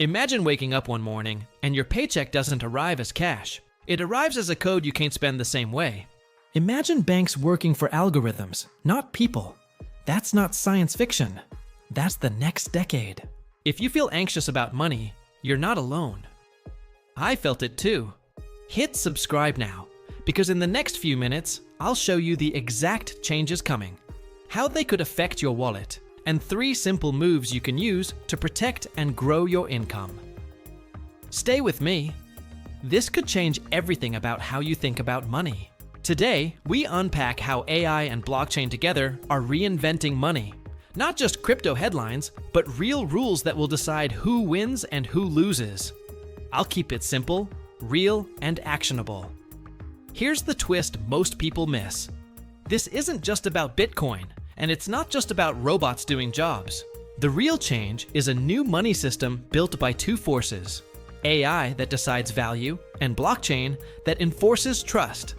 Imagine waking up one morning and your paycheck doesn't arrive as cash. It arrives as a code you can't spend the same way. Imagine banks working for algorithms, not people. That's not science fiction. That's the next decade. If you feel anxious about money, you're not alone. I felt it too. Hit subscribe now, because in the next few minutes, I'll show you the exact changes coming, how they could affect your wallet, and 3 simple moves you can use to protect and grow your income. Stay with me. This could change everything about how you think about money. Today, we unpack how AI and blockchain together are reinventing money. Not just crypto headlines, but real rules that will decide who wins and who loses. I'll keep it simple, real, and actionable. Here's the twist most people miss. This isn't just about Bitcoin, and it's not just about robots doing jobs. The real change is a new money system built by 2 forces: AI that decides value, and blockchain that enforces trust.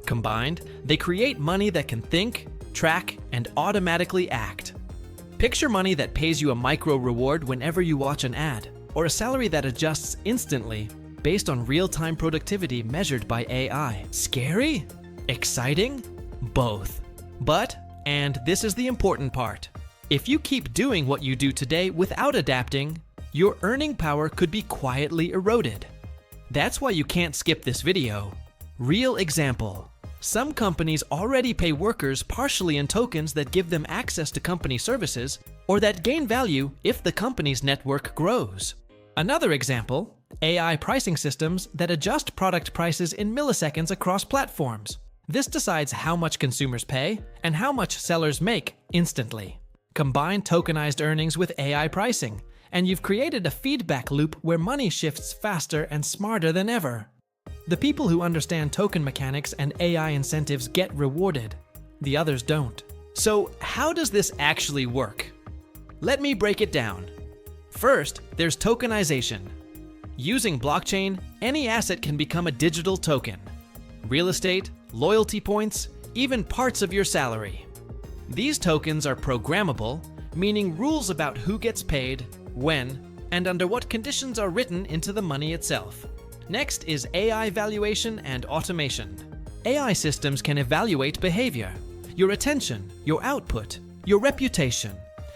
Combined, they create money that can think, track, and automatically act. Picture money that pays you a micro reward whenever you watch an ad, or a salary that adjusts instantly based on real-time productivity measured by AI. Scary? Exciting? Both. But, and this is the important part, if you keep doing what you do today without adapting, your earning power could be quietly eroded. That's why you can't skip this video. Real example. Some companies already pay workers partially in tokens that give them access to company services, or that gain value if the company's network grows. Another example, AI pricing systems that adjust product prices in milliseconds across platforms. This decides how much consumers pay and how much sellers make instantly. Combine tokenized earnings with AI pricing, and you've created a feedback loop where money shifts faster and smarter than ever. The people who understand token mechanics and AI incentives get rewarded. The others don't. So how does this actually work? Let me break it down. First, there's tokenization. Using blockchain, any asset can become a digital token. Real estate, loyalty points, even parts of your salary. These tokens are programmable, meaning rules about who gets paid, when, and under what conditions are written into the money itself. Next is AI valuation and automation. AI systems can evaluate behavior, your attention, your output, your reputation,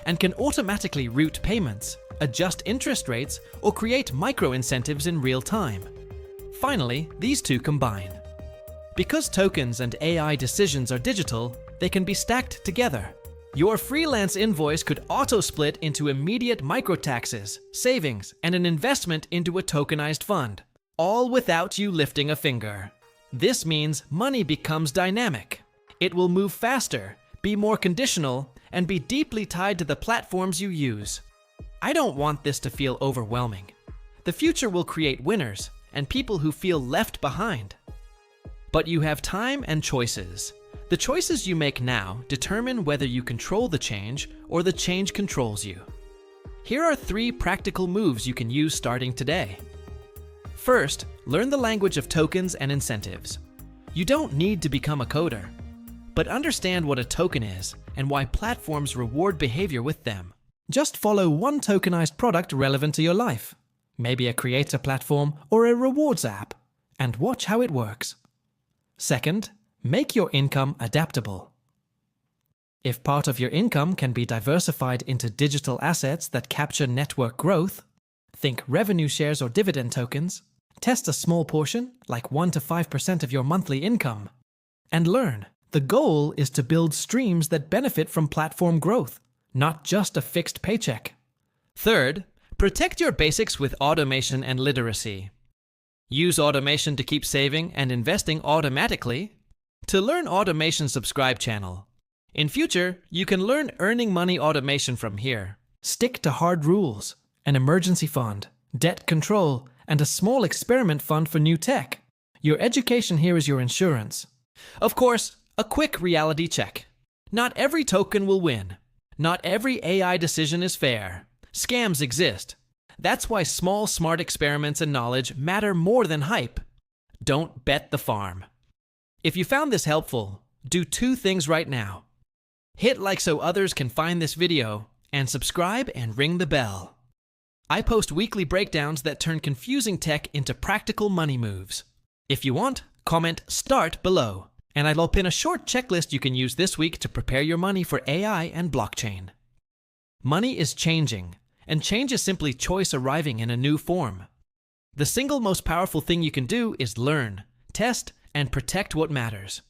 and can automatically route payments, adjust interest rates, or create micro-incentives in real time. Finally, these 2 combine. Because tokens and AI decisions are digital, they can be stacked together. Your freelance invoice could auto-split into immediate micro-taxes, savings, and an investment into a tokenized fund, all without you lifting a finger. This means money becomes dynamic. It will move faster, be more conditional, and be deeply tied to the platforms you use. I don't want this to feel overwhelming. The future will create winners and people who feel left behind. But you have time and choices. The choices you make now determine whether you control the change or the change controls you. Here are 3 practical moves you can use starting today. First, learn the language of tokens and incentives. You don't need to become a coder, but understand what a token is and why platforms reward behavior with them. Just follow one tokenized product relevant to your life, maybe a creator platform or a rewards app, and watch how it works. Second, make your income adaptable. If part of your income can be diversified into digital assets that capture network growth, think revenue shares or dividend tokens, test a small portion, like 1 to 5% of your monthly income, and learn. The goal is to build streams that benefit from platform growth, not just a fixed paycheck. Third, protect your basics with automation and literacy. Use automation to keep saving and investing automatically. To learn automation, subscribe channel. In future, you can learn earning money automation from here. Stick to hard rules, an emergency fund, debt control, and a small experiment fund for new tech. Your education here is your insurance. Of course, a quick reality check. Not every token will win. Not every AI decision is fair. Scams exist. That's why small, smart experiments and knowledge matter more than hype. Don't bet the farm. If you found this helpful, do 2 things right now. Hit like so others can find this video, and subscribe and ring the bell. I post weekly breakdowns that turn confusing tech into practical money moves. If you want, comment START below, and I'll pin a short checklist you can use this week to prepare your money for AI and blockchain. Money is changing, and change is simply choice arriving in a new form. The single most powerful thing you can do is learn, test, and protect what matters.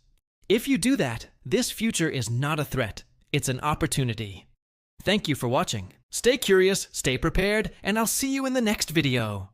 If you do that, this future is not a threat, it's an opportunity. Thank you for watching. Stay curious, stay prepared, and I'll see you in the next video.